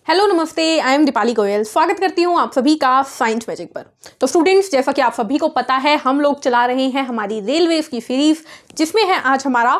Hello नमस्ते, I am Deepali Goyal. स्वागत करती हूँ आप सभी का साइंस मैजिक पर। तो स्टूडेंट्स, जैसा कि आप सभी को पता है, हम लोग चला रहे हैं हमारी रेलवेज की सीरीज, जिसमें है आज हमारा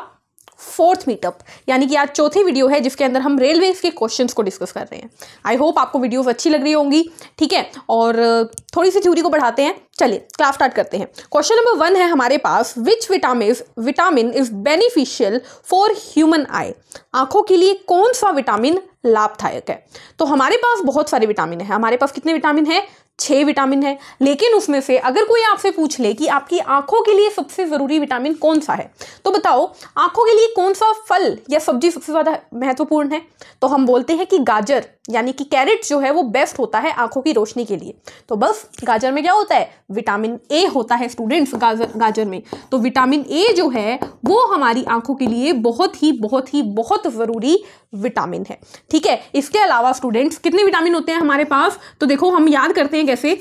फोर्थ मीटअप, यानी कि आज चौथी वीडियो है जिसके अंदर हम रेलवेज के क्वेश्चंस को डिस्कस कर रहे हैं। आई होप आपको वीडियोस अच्छी लग रही होंगी, ठीक है। और थोड़ी सी थ्योरी को बढ़ाते हैं। चलिए क्लास स्टार्ट करते हैं। क्वेश्चन नंबर 1 है हमारे पास, which vitamin is beneficial for human eye. आंखों के लिए कौन सा विटामिन लाभदायक है? तो हमारे पास बहुत सारे विटामिन है। हमारे पास कितने विटामिन है? 6 विटामिन है। लेकिन उसमें से अगर कोई आपसे पूछ ले कि आपकी आंखों के लिए सबसे जरूरी विटामिन कौन सा है, तो बताओ आंखों के लिए कौन सा फल या सब्जी सबसे ज्यादा महत्वपूर्ण है? तो हम बोलते हैं कि गाजर, यानी कि कैरेट जो है वो बेस्ट होता है आंखों की रोशनी के लिए। तो बस गाजर में क्या होता है? विटामिन ए होता है स्टूडेंट्स गाजर में। तो विटामिन ए जो है वो हमारी आंखों के लिए बहुत जरूरी विटामिन है, ठीक है। इसके अलावा स्टूडेंट्स कितने विटामिन होते हैं हमारे पास? तो देखो हम याद करते हैं कैसे।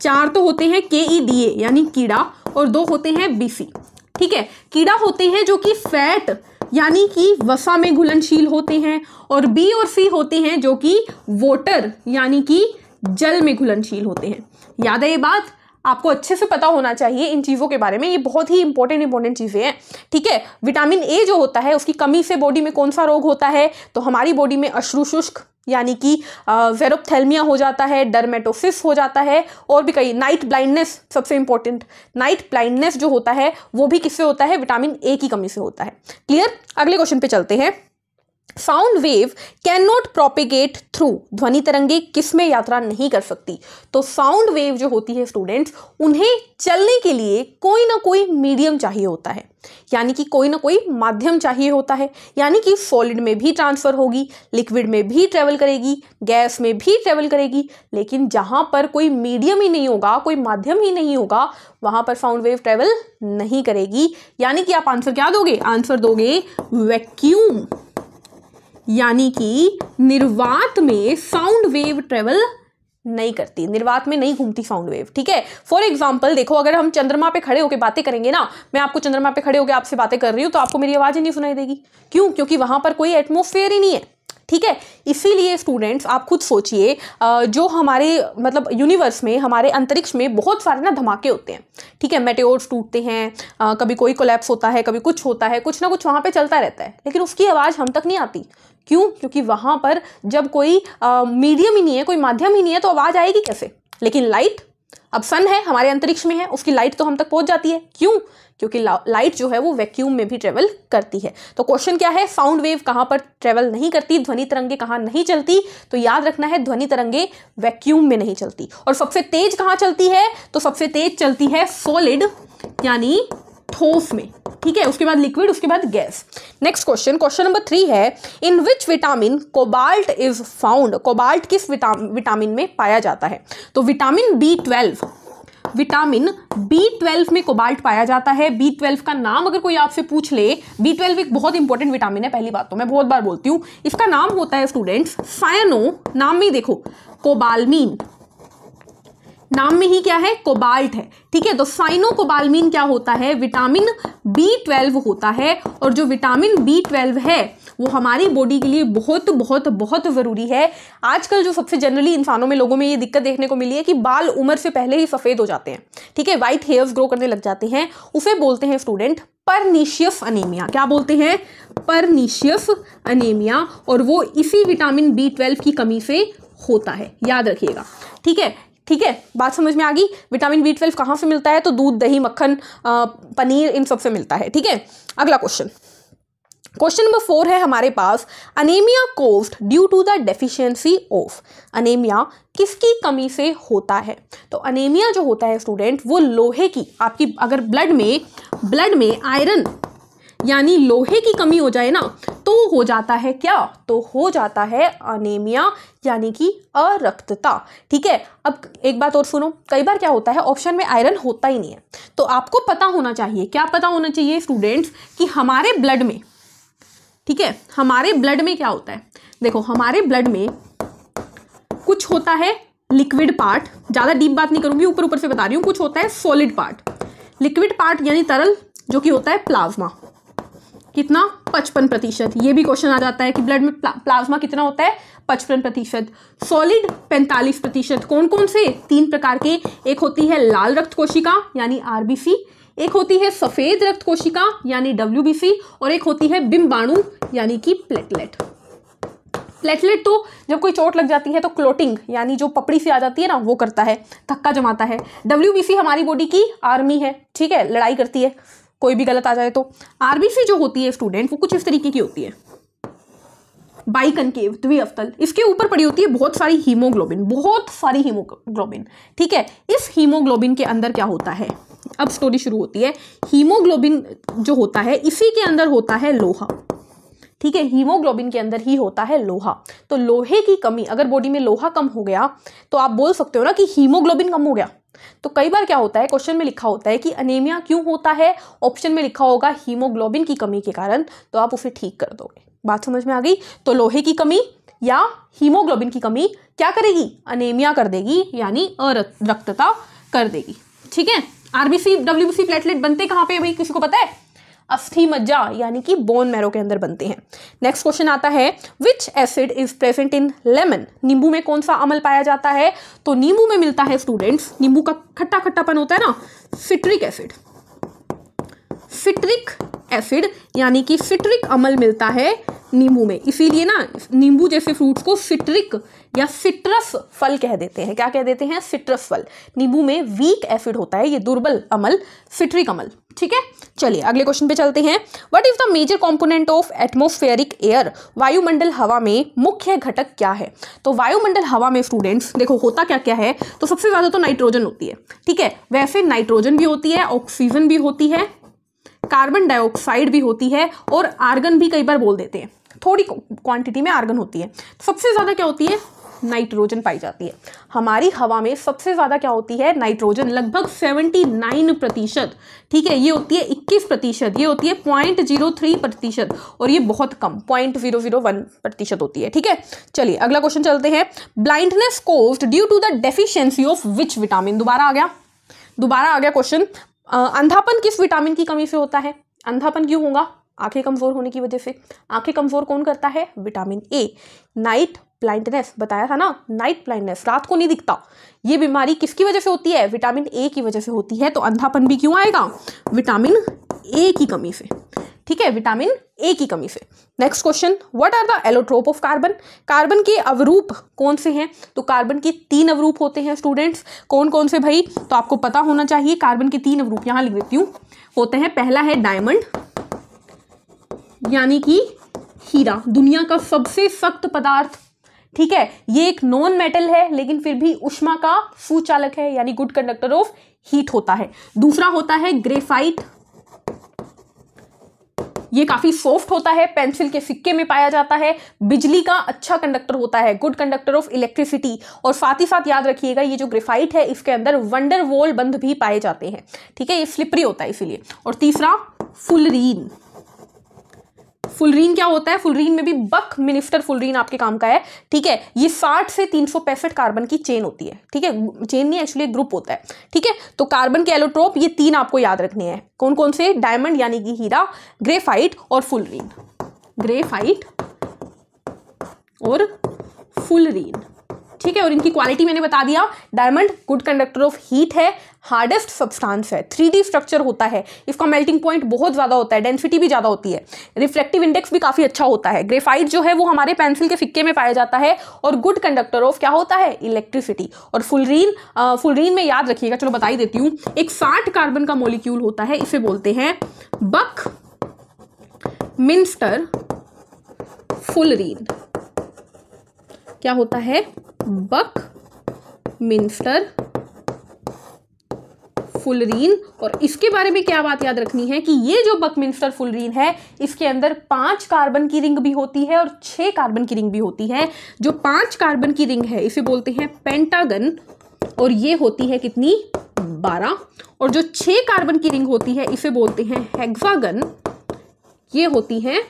4 तो होते हैं KEDA यानी कीड़ा, और 2 होते हैं BC, ठीक है। कीड़ा होते हैं जो कि फैट यानी कि वसा में घुलनशील होते हैं, और B और C होते हैं जो कि वाटर यानी कि जल में घुलनशील होते हैं। याद है ये बात? आपको अच्छे से पता होना चाहिए इन चीज़ों के बारे में। ये बहुत ही इंपॉर्टेंट चीज़ें हैं, ठीक है। विटामिन ए जो होता है उसकी कमी से बॉडी में कौन सा रोग होता है? तो हमारी बॉडी में अश्रु शुष्क यानी कि जेरोप्थेल्मिया हो जाता है, डर्मेटोसिस हो जाता है, और भी कई। नाइट ब्लाइंडनेस सबसे इंपॉर्टेंट, नाइट ब्लाइंडनेस जो होता है वो भी किससे होता है? विटामिन ए की कमी से होता है। क्लियर? अगले क्वेश्चन पे चलते हैं। Sound wave can not propagate through. ध्वनि तरंगे किसमें यात्रा नहीं कर सकती? तो साउंड वेव जो होती है स्टूडेंट्स, उन्हें चलने के लिए कोई ना कोई मीडियम चाहिए होता है, यानी कि कोई ना कोई माध्यम चाहिए होता है। यानी कि सॉलिड में भी ट्रांसफर होगी, लिक्विड में भी ट्रेवल करेगी, गैस में भी ट्रेवल करेगी। लेकिन जहां पर कोई मीडियम ही नहीं होगा, कोई माध्यम ही नहीं होगा, वहां पर साउंड वेव ट्रेवल नहीं करेगी। यानी कि आप आंसर क्या दोगे? आंसर दोगे वैक्यूम, यानी कि निर्वात में साउंड वेव ट्रेवल नहीं करती, निर्वात में नहीं घूमती साउंड वेव, ठीक है। फॉर एग्जाम्पल देखो, अगर हम चंद्रमा पे खड़े होकर बातें करेंगे ना, मैं आपको चंद्रमा पे खड़े होकर आपसे बातें कर रही हूं, तो आपको मेरी आवाज ही नहीं सुनाई देगी। क्यों? क्योंकि वहां पर कोई एटमॉस्फेयर ही नहीं है, ठीक है। इसीलिए स्टूडेंट्स आप खुद सोचिए, जो हमारे मतलब यूनिवर्स में, हमारे अंतरिक्ष में बहुत सारे ना धमाके होते हैं, ठीक है। मेटेओर्स टूटते हैं, कभी कोई कोलैप्स होता है, कभी कुछ होता है, कुछ ना कुछ वहां पे चलता रहता है, लेकिन उसकी आवाज हम तक नहीं आती। क्यों? क्योंकि वहां पर जब कोई मीडियम ही नहीं है, कोई माध्यम ही नहीं है, तो आवाज आएगी कैसे? लेकिन लाइट, अब सन है हमारे अंतरिक्ष में है, उसकी लाइट तो हम तक पहुंच जाती है। क्यों? क्योंकि लाइट जो है वो वैक्यूम में भी ट्रेवल करती है। तो क्वेश्चन क्या है? साउंड वेव कहां पर ट्रेवल नहीं करती, ध्वनि तरंगे कहां नहीं चलती? तो याद रखना है, ध्वनि तरंगे वैक्यूम में नहीं चलती। और सबसे तेज कहां चलती है? तो सबसे तेज चलती है सॉलिड यानी ठोस में, ठीक है। उसके बाद लिक्विड, उसके बाद गैस। नेक्स्ट क्वेश्चन नंबर 3 है, in which vitamin cobalt is found. Cobalt किस विटामिन में पाया जाता है? तो विटामिन B12 में कोबाल्ट पाया जाता है। B12 का नाम अगर कोई आपसे पूछ ले, B12 एक बहुत इंपॉर्टेंट विटामिन है। पहली बात तो मैं बहुत बार बोलती हूं, इसका नाम होता है स्टूडेंट्स सायनो। नाम में ही देखो कोबालमीन, नाम में ही क्या है? कोबाल्ट है, ठीक है। तो साइनोकोबालमीन क्या होता है? विटामिन B12 होता है। और जो विटामिन B12 है वो हमारी बॉडी के लिए बहुत जरूरी है। आजकल जो सबसे जनरली इंसानों में, लोगों में ये दिक्कत देखने को मिली है कि बाल उम्र से पहले ही सफेद हो जाते हैं, ठीक है, व्हाइट हेयर्स ग्रो करने लग जाते हैं। उसे बोलते हैं स्टूडेंट परनीशियस अनीमिया। क्या बोलते हैं? Pernicious anaemia. और वो इसी विटामिन B12 की कमी से होता है, याद रखिएगा, ठीक है। ठीक है, बात समझ में आ गई? विटामिन B12 कहाँ से मिलता है? तो दूध, दही, मक्खन, पनीर, इन सब से मिलता है, ठीक है। अगला क्वेश्चन नंबर 4 है हमारे पास, anaemia caused due to the deficiency of. Anaemia किसकी कमी से होता है? तो अनीमिया जो होता है स्टूडेंट, वो लोहे की, आपकी अगर ब्लड में आयरन यानी लोहे की कमी हो जाए ना, तो हो जाता है क्या? तो हो जाता है अनीमिया यानी कि अरक्तता, ठीक है। अब एक बात और सुनो, कई बार क्या होता है, ऑप्शन में आयरन होता ही नहीं है। तो आपको पता होना चाहिए, क्या पता होना चाहिए स्टूडेंट्स, कि हमारे ब्लड में, ठीक है, हमारे ब्लड में क्या होता है? देखो हमारे ब्लड में कुछ होता है लिक्विड पार्ट, ज्यादा डीप बात नहीं करूंगी, ऊपर से बता रही हूं। कुछ होता है सॉलिड पार्ट, लिक्विड पार्ट यानी तरल, जो कि होता है प्लाज्मा। कितना? 55%। ये भी क्वेश्चन आ जाता है कि ब्लड में प्लाज्मा कितना होता है? 55%, सॉलिड 45%। कौन कौन से? 3 प्रकार के। एक होती है लाल रक्त कोशिका यानी आरबीसी, एक होती है सफेद रक्त कोशिका यानी डब्ल्यूबीसी, और एक होती है बिंबाणु यानी कि प्लेटलेट। प्लेटलेट तो जब कोई चोट लग जाती है तो क्लोटिंग यानी जो पपड़ी से आ जाती है ना वो करता है, थक्का जमाता है। डब्ल्यूबीसी हमारी बॉडी की आर्मी है, ठीक है, लड़ाई करती है कोई भी गलत आ जाए तो। आरबीसी जो होती है स्टूडेंट वो कुछ इस तरीके की होती है, बाइकनकेव, द्विअवतल। इसके ऊपर पड़ी होती है बहुत सारी हीमोग्लोबिन, ठीक है। इस हीमोग्लोबिन के अंदर क्या होता है, अब स्टोरी शुरू होती है। हीमोग्लोबिन जो होता है इसी के अंदर होता है लोहा, ठीक है, हीमोग्लोबिन के अंदर ही होता है लोहा। तो लोहे की कमी, अगर बॉडी में लोहा कम हो गया तो आप बोल सकते हो ना कि हीमोग्लोबिन कम हो गया। तो कई बार क्या होता है, क्वेश्चन में लिखा होता है कि अनीमिया क्यों होता है, ऑप्शन में लिखा होगा हीमोग्लोबिन की कमी के कारण, तो आप उसे ठीक कर दोगे। बात समझ में आ गई? तो लोहे की कमी या हीमोग्लोबिन की कमी क्या करेगी? अनीमिया कर देगी, यानी अरक्तता कर देगी, ठीक है। आरबीसी डब्ल्यूबीसी प्लेटलेट बनते कहाँ पे भाई, किसी को पता है? अस्थि मज्जा यानी कि बोन मैरो के अंदर बनते हैं। नेक्स्ट क्वेश्चन आता है, विच acid is present in lemon? नींबू में कौन सा अम्ल पाया जाता है? तो नींबू में मिलता है स्टूडेंट्स, नींबू का खट्टा खट्टापन होता है ना, सिट्रिक एसिड। सिट्रिक एसिड यानी कि सिट्रिक अम्ल मिलता है नींबू में, इसीलिए ना नींबू जैसे फ्रूट्स को सिट्रिक या सिट्रस फल कह देते हैं। क्या कह देते हैं? सिट्रस फल। नींबू में वीक एसिड होता है, ये दुर्बल अम्ल, सिट्रिक अम्ल, ठीक है। चलिए अगले क्वेश्चन पे चलते हैं। What is the major component of atmospheric air? वायुमंडल हवा में मुख्य घटक क्या है? तो वायुमंडल हवा में स्टूडेंट्स देखो होता क्या क्या है, तो सबसे ज्यादा तो नाइट्रोजन होती है, ठीक है। वैसे नाइट्रोजन भी होती है, ऑक्सीजन भी होती है, कार्बन डाइऑक्साइड भी होती है, और आर्गन भी कई बार बोल देते हैं, थोड़ी क्वांटिटी में आर्गन होती है। सबसे ज्यादा क्या होती है? नाइट्रोजन पाई जाती है। हमारी हवा में सबसे ज्यादा क्या होती है? नाइट्रोजन, लगभग 79%, ठीक है। ये होती है 21%, ये होती है 0.03%, और ये बहुत कम 0.001% होती है, ठीक है। चलिए अगला क्वेश्चन चलते हैं। Blindness caused due to the deficiency of which vitamin? दोबारा आ गया क्वेश्चन। अंधापन किस विटामिन की कमी से होता है? अंधापन क्यों होगा? आंखें कमजोर होने की वजह से। आंखें कमजोर कौन करता है? Vitamin A. नाइट ब्लाइंडनेस बताया था ना, नाइट ब्लाइंडनेस, रात को नहीं दिखता, ये बीमारी किसकी वजह से होती है? विटामिन ए की वजह से होती है। तो अंधापन भी क्यों आएगा? विटामिन ए की कमी से, ठीक है, विटामिन ए की कमी से। Next question, what are the allotrope of carbon? Carbon के अवरूप कौन से हैं? तो कार्बन के 3 अवरूप होते हैं स्टूडेंट्स। कौन कौन से भाई? तो आपको पता होना चाहिए। कार्बन के 3 अवरूप यहां लिख देती हूं, होते हैं। पहला है डायमंड यानी कि हीरा, दुनिया का सबसे सख्त पदार्थ, ठीक है। ये एक नॉन मेटल है लेकिन फिर भी ऊष्मा का सुचालक है, यानी गुड कंडक्टर ऑफ हीट होता है। दूसरा होता है ग्रेफाइट, ये काफी सॉफ्ट होता है, पेंसिल के सिक्के में पाया जाता है, बिजली का अच्छा कंडक्टर होता है, गुड कंडक्टर ऑफ इलेक्ट्रिसिटी। और साथ ही साथ याद रखिएगा ये जो ग्रेफाइट है इसके अंदर वंडरवॉल बंध भी पाए जाते हैं, ठीक है, ये स्लिपरी होता है इसीलिए। और तीसरा फुलरीन। फुलरीन क्या होता है? फुलरीन में भी बकमिनिस्टर फुलरीन आपके काम का है, ठीक है। ये 60 से 365 कार्बन की चेन होती है, ठीक है, चेन नहीं एक्चुअली ग्रुप होता है, ठीक है। तो कार्बन के एलोट्रोप ये 3 आपको याद रखने हैं। कौन कौन से? डायमंड यानी कि हीरा, ग्रेफाइट और फुलरीन। ग्रेफाइट और फुलरीन, ठीक है। और इनकी क्वालिटी मैंने बता दिया। Diamond good conductor of heat है, हार्डेस्ट सब्सटेंस है, 3D स्ट्रक्चर होता है, इसका मेल्टिंग पॉइंट बहुत ज्यादा होता है, डेंसिटी भी ज्यादा होती है, रिफ्लेक्टिव इंडेक्स भी काफी अच्छा होता है। ग्रेफाइट जो है वो हमारे पेंसिल के सिक्के में पाया जाता है और गुड कंडक्टर ऑफ क्या होता है? इलेक्ट्रिसिटी। और फुलरीन में याद रखिएगा, चलो बता ही देती हूँ, एक 60 कार्बन का मॉलिक्यूल होता है, इसे बोलते हैं बकमिंस्टर फुलरीन। क्या होता है? Buckminster fullerene. और इसके बारे में क्या बात याद रखनी है कि ये जो बकमिंस्टर फुलरीन है इसके अंदर 5 कार्बन की रिंग भी होती है और 6 कार्बन की रिंग भी होती है। जो 5 कार्बन की रिंग है इसे बोलते हैं पेंटागन, और ये होती है कितनी? 12। और जो 6 कार्बन की रिंग होती है इसे बोलते हैं हेक्सागन, ये होती है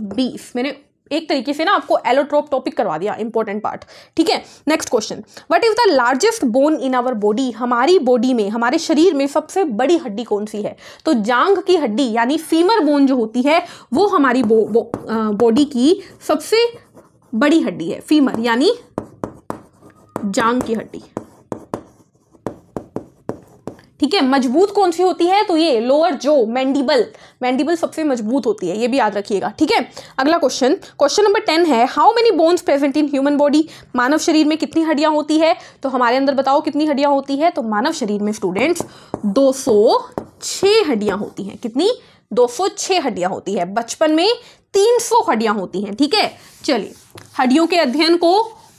20। मैंने एक तरीके से ना आपको एलोट्रोप टॉपिक करवा दिया, इंपॉर्टेंट पार्ट, ठीक है। Next question, what is the largest bone in our body? हमारी बॉडी में, हमारे शरीर में सबसे बड़ी हड्डी कौन सी है? तो जांघ की हड्डी यानी फीमर बोन जो होती है वो हमारी बॉडी की सबसे बड़ी हड्डी है, फीमर यानी जांग की हड्डी। ठीक है, मजबूत कौन सी होती है? तो ये लोअर जो, मैंडिबल, मैंडिबल सबसे मजबूत होती है, ये भी याद रखिएगा। ठीक है, अगला क्वेश्चन, क्वेश्चन नंबर 10 है, how many bones present in human body? मानव शरीर में कितनी हड्डियां होती है? तो हमारे अंदर बताओ कितनी हड्डियां होती है? तो मानव शरीर में स्टूडेंट्स 206 हड्डियां होती हैं। कितनी? 206 हड्डियां होती है। बचपन में 300 हड्डियां होती हैं। ठीक है, चलिए, हड्डियों के अध्ययन को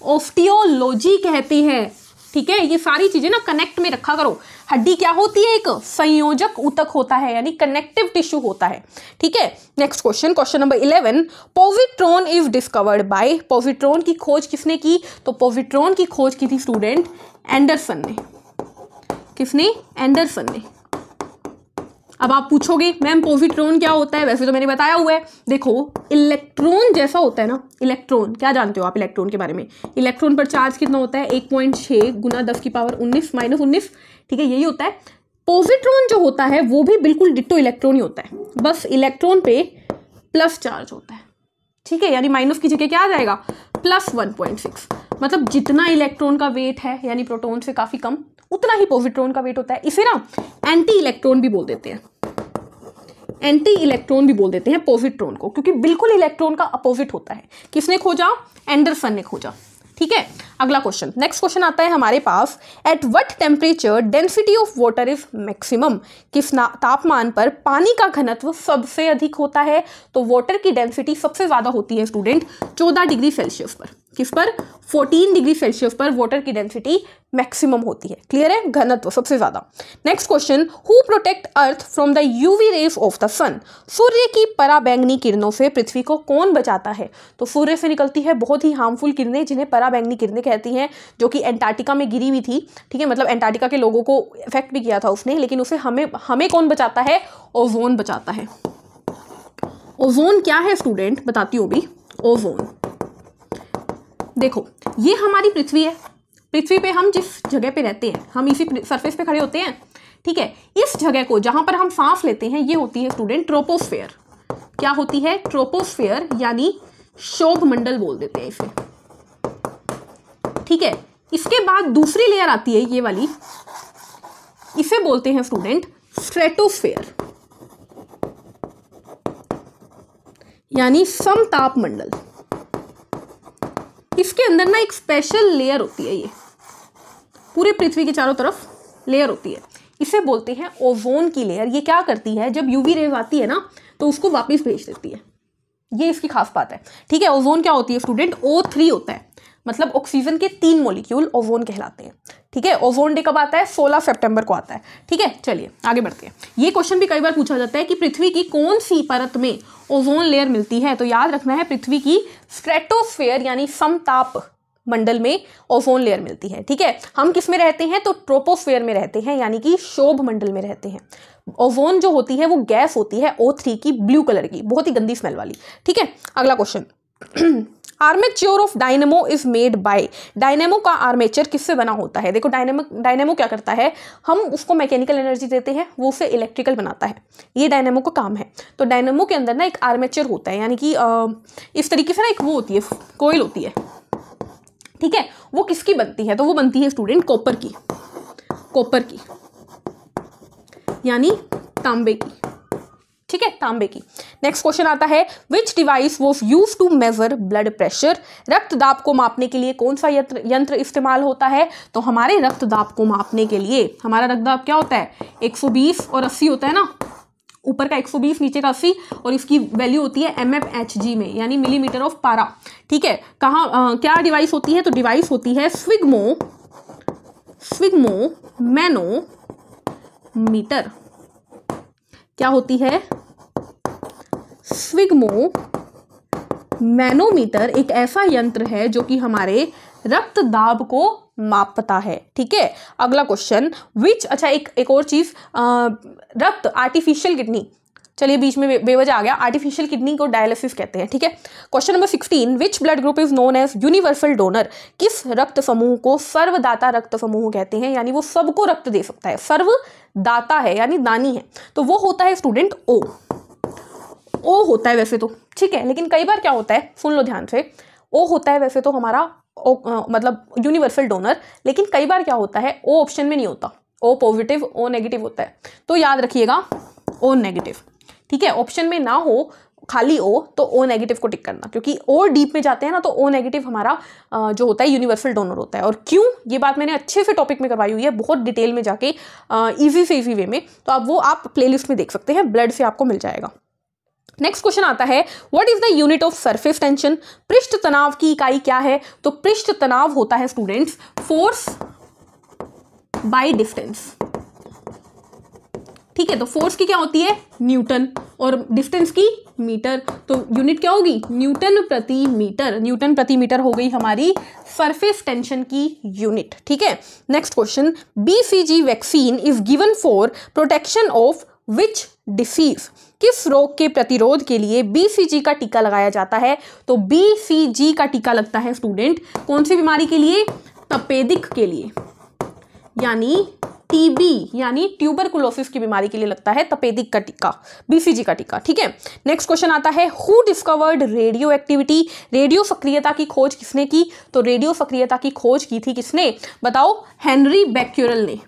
ऑस्टियोलॉजी कहते हैं। ठीक है, ये सारी चीजें ना कनेक्ट में रखा करो। हड्डी क्या होती है? एक संयोजक ऊतक होता है, यानी कनेक्टिव टिश्यू होता है। ठीक है, next question, question number 11, positron is discovered by? Positron की खोज किसने की? तो पॉजिट्रॉन की खोज की थी स्टूडेंट एंडरसन ने। किसने? एंडरसन ने। अब आप पूछोगे मैम पॉजिट्रॉन क्या होता है? वैसे तो मैंने बताया हुआ है। देखो, इलेक्ट्रॉन जैसा होता है ना, इलेक्ट्रॉन, क्या जानते हो आप इलेक्ट्रॉन के बारे में? इलेक्ट्रॉन पर चार्ज कितना होता है? 1.6 गुना 10 की पावर 19 माइनस 19। ठीक है, यही होता है। पॉजिट्रॉन जो होता है वो भी बिल्कुल डिट्टो इलेक्ट्रॉन ही होता है, बस इलेक्ट्रॉन पे प्लस चार्ज होता है। ठीक है, यानी माइनस की जगह क्या आ जाएगा? प्लस 1.6। मतलब जितना इलेक्ट्रॉन का वेट है, यानी प्रोटॉन से काफी कम, उतना ही पॉजिट्रॉन का वेट होता है। इसे ना एंटी इलेक्ट्रॉन भी बोल देते हैं, एंटी इलेक्ट्रॉन भी बोल देते हैं पॉजिट्रॉन को, क्योंकि बिल्कुल इलेक्ट्रॉन का अपोजिट होता है। किसने खोजा? एंडरसन ने खोजा। ठीक है, अगला क्वेश्चन, नेक्स्ट क्वेश्चन आता है हमारे पास, at what temperature density of water is maximum? किस तापमान पर पानी का घनत्व सबसे अधिक होता है? तो वाटर की डेंसिटी सबसे ज्यादा होती है स्टूडेंट 14 डिग्री सेल्सियस पर। किस पर? 14 डिग्री सेल्सियस पर वाटर की डेंसिटी मैक्सिमम होती है। क्लियर है? घनत्व सबसे ज्यादा। Next question, who protect earth from the UV rays of the sun? सूर्य की पराबैंगनी किरणों से पृथ्वी को कौन बचाता है? तो सूर्य से निकलती है बहुत ही हार्मफुल किरणें, जिन्हें पराबैंगनी किरणें कहती हैं, जो कि एंटार्क्टिका में गिरी हुई थी। ठीक है, मतलब एंटार्क्टिका के लोगों को इफेक्ट भी किया था उसने, लेकिन उसे हमें कौन बचाता है? ओजोन बचाता है। ओजोन क्या है स्टूडेंट? बताती हूँ भी। ओजोन, देखो, ये हमारी पृथ्वी है। पृथ्वी पे हम जिस जगह पे रहते हैं, हम इसी सरफेस पे खड़े होते हैं। ठीक है, इस जगह को जहां पर हम सांस लेते हैं, ये होती है स्टूडेंट ट्रोपोस्फेयर। क्या होती है? ट्रोपोस्फेयर, यानी शोभ मंडल बोल देते हैं इसे। ठीक है, इसके बाद दूसरी लेयर आती है ये वाली, इसे बोलते हैं स्टूडेंट स्ट्रेटोस्फेयर, यानी समताप मंडल। इसके अंदर ना एक स्पेशल लेयर होती है, ये पूरे पृथ्वी के चारों तरफ लेयर होती है, इसे बोलते हैं ओजोन की लेयर। ये क्या करती है? जब यूवी रेज आती है ना, तो उसको वापस भेज देती है। ये इसकी खास बात है। ठीक है, ओजोन क्या होती है स्टूडेंट? O3 होता है, मतलब ऑक्सीजन के 3 मॉलिक्यूल ओजोन कहलाते हैं। ठीक है, ओजोन डे कब आता है? 16 सितंबर को आता है। ठीक है, चलिए आगे बढ़ते हैं। ये क्वेश्चन भी कई बार पूछा जाता है कि पृथ्वी की कौन सी परत में ओजोन लेयर मिलती है? तो याद रखना है, पृथ्वी की स्ट्रेटोस्फेयर यानी समताप मंडल में ओजोन लेयर मिलती है। ठीक है, हम किस में रहते हैं? तो ट्रोपोस्फेयर में रहते हैं, यानी कि शोभ मंडल में रहते हैं। ओजोन जो होती है वो गैस होती है O3 की, ब्लू कलर की, बहुत ही गंदी स्मेल वाली। ठीक है, अगला question, armature of dynamo is made by? Dynamo का आर्मेचर किससे बना होता है? देखो, डायनेमो क्या करता है, हम उसको मैकेनिकल एनर्जी देते हैं, वो उसे इलेक्ट्रिकल बनाता है। ये डायनेमो का काम है। तो डायनेमो के अंदर ना एक आर्मेचर होता है, यानी कि इस तरीके से ना एक वो होती है, कोयल होती है। ठीक है, वो किसकी बनती है? तो वो बनती है स्टूडेंट कॉपर की, कॉपर की यानी तांबे की। ठीक है, तांबे की। नेक्स्ट क्वेश्चन आता है, which device was used to measure blood pressure? रक्तदाब को मापने के लिए कौन सा यंत्र इस्तेमाल होता है? तो हमारे रक्तदाब को मापने के लिए, हमारा रक्तदाब क्या होता है? 120 और 80 होता है ना, ऊपर का 120 नीचे का 80, और इसकी वैल्यू होती है mmHg में, यानी मिलीमीटर ऑफ पारा। ठीक है, कहाँ क्या डिवाइस होती है? तो डिवाइस होती है स्विग्मो मैनोमीटर। क्या होती है? स्विग्मो मैनोमीटर एक ऐसा यंत्र है जो कि हमारे रक्तदाब को मापता है। ठीक है, अगला क्वेश्चन, विच, अच्छा एक और चीज, रक्त आर्टिफिशियल किडनी, चलिए बीच में बेवजह आ गया, आर्टिफिशियल किडनी को डायलिसिस कहते हैं। ठीक है, question number 16, which blood group is known as universal donor? किस रक्त समूह को सर्वदाता रक्त समूह कहते हैं? यानी वो सबको रक्त दे सकता है, सर्वदाता है यानी दानी है। तो वो होता है स्टूडेंट O होता है वैसे तो। ठीक है, लेकिन कई बार क्या होता है, सुन लो ध्यान से, ओ होता है वैसे तो हमारा मतलब यूनिवर्सल डोनर, लेकिन कई बार क्या होता है ओ ऑप्शन में नहीं होता, ओ पॉजिटिव ओ नेगेटिव होता है। तो याद रखिएगा ओ नेगेटिव, ठीक है। ऑप्शन में ना हो खाली ओ तो ओ नेगेटिव को टिक करना, क्योंकि और डीप में जाते हैं ना तो ओ नेगेटिव हमारा जो होता है यूनिवर्सल डोनर होता है। और क्यों, ये बात मैंने अच्छे से टॉपिक में करवाई हुई है, बहुत डिटेल में जाके इजी से इजी वे में, तो आप वो आप प्लेलिस्ट में देख सकते हैं, ब्लड से आपको मिल जाएगा। नेक्स्ट क्वेश्चन आता है, what is the unit of surface tension? पृष्ठ तनाव की इकाई क्या है? तो पृष्ठ तनाव होता है स्टूडेंट्स फोर्स बाय डिस्टेंस, ठीक है। तो फोर्स की क्या होती है? न्यूटन, और डिस्टेंस की मीटर, तो यूनिट क्या होगी? न्यूटन प्रति मीटर। न्यूटन प्रति मीटर हो गई हमारी सरफेस टेंशन की यूनिट, ठीक है। Next question, BCG vaccine is given for protection of which disease? किस रोग के प्रतिरोध के लिए BCG का टीका लगाया जाता है? तो BCG का टीका लगता है स्टूडेंट कौन सी बीमारी के लिए? तपेदिक के लिए, यानी टीबी यानी ट्यूबरकुलोसिस की बीमारी के लिए लगता है तपेदिक का टीका, BCG का टीका, ठीक है। नेक्स्ट क्वेश्चन आता है, who discovered radio activity? Radio सक्रियता की खोज किसने की? तो रेडियो सक्रियता की खोज की थी किसने? बताओ, हेनरी बैक्यूरेल ने,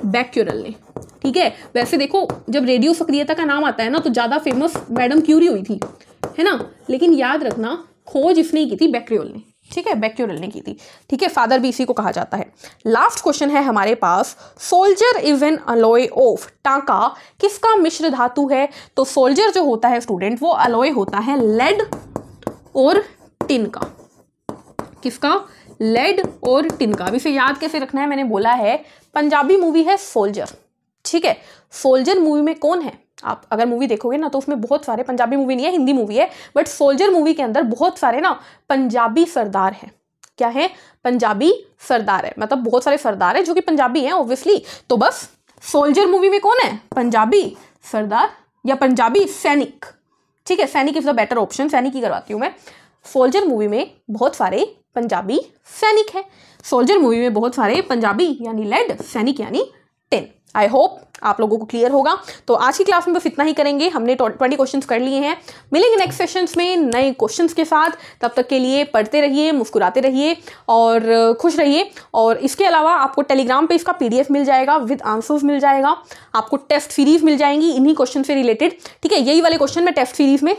बैक्यूरेल ने, ठीक है। वैसे देखो जब रेडियो सक्रियता का नाम आता है ना तो ज्यादा फेमस मैडम क्यूरी हुई थी, है ना, लेकिन याद रखना खोज इसने की थी बैक्यूरेल ने, ठीक है, बैक्यूरेल ने की थी, ठीक है। फादर BC को कहा जाता है। लास्ट क्वेश्चन है हमारे पास, solder is an alloy of? टांका किसका मिश्र धातु है? तो सोल्जर जो होता है स्टूडेंट वो अलॉय होता है लेड और टिन का। किसका? लेड और टिन का। अब इसे याद कैसे रखना है? मैंने बोला है पंजाबी मूवी है सोल्जर, ठीक है। सोल्जर मूवी में कौन है? आप अगर मूवी देखोगे ना तो उसमें बहुत सारे, पंजाबी मूवी नहीं है हिंदी मूवी है, बट सोल्जर मूवी के अंदर बहुत सारे ना पंजाबी सरदार हैं। क्या है? पंजाबी सरदार है, मतलब बहुत सारे सरदार हैं जो कि पंजाबी हैं ऑब्वियसली। तो बस सोल्जर मूवी में कौन है? पंजाबी सरदार या पंजाबी सैनिक, ठीक है। सैनिक इज द बेटर ऑप्शन, सैनिक ही करवाती हूँ मैं। सोल्जर मूवी में बहुत सारे पंजाबी सैनिक हैं, सोल्जर मूवी में बहुत सारे पंजाबी यानी लेड, सैनिक यानी टिन। आई होप आप लोगों को क्लियर होगा। तो आज की क्लास में बस इतना ही करेंगे, हमने 20 क्वेश्चंस कर लिए हैं। मिलेंगे नेक्स्ट सेशंस में नए क्वेश्चंस के साथ, तब तक के लिए पढ़ते रहिए, मुस्कुराते रहिए और खुश रहिए। और इसके अलावा आपको टेलीग्राम पे इसका PDF मिल जाएगा, विद आंसर्स मिल जाएगा, आपको टेस्ट सीरीज मिल जाएंगी इन्हीं क्वेश्चन से रिलेटेड, ठीक है। यही वाले क्वेश्चन मैं टेस्ट सीरीज में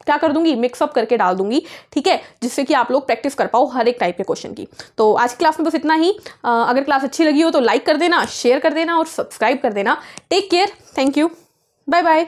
क्या कर दूंगी? मिक्सअप करके डाल दूंगी, ठीक है, जिससे कि आप लोग प्रैक्टिस कर पाओ हर एक टाइप के क्वेश्चन की। तो आज की क्लास में बस इतना ही। अगर क्लास अच्छी लगी हो तो लाइक कर देना, शेयर कर देना और सब्सक्राइब कर देना। Take care, thank you, bye bye.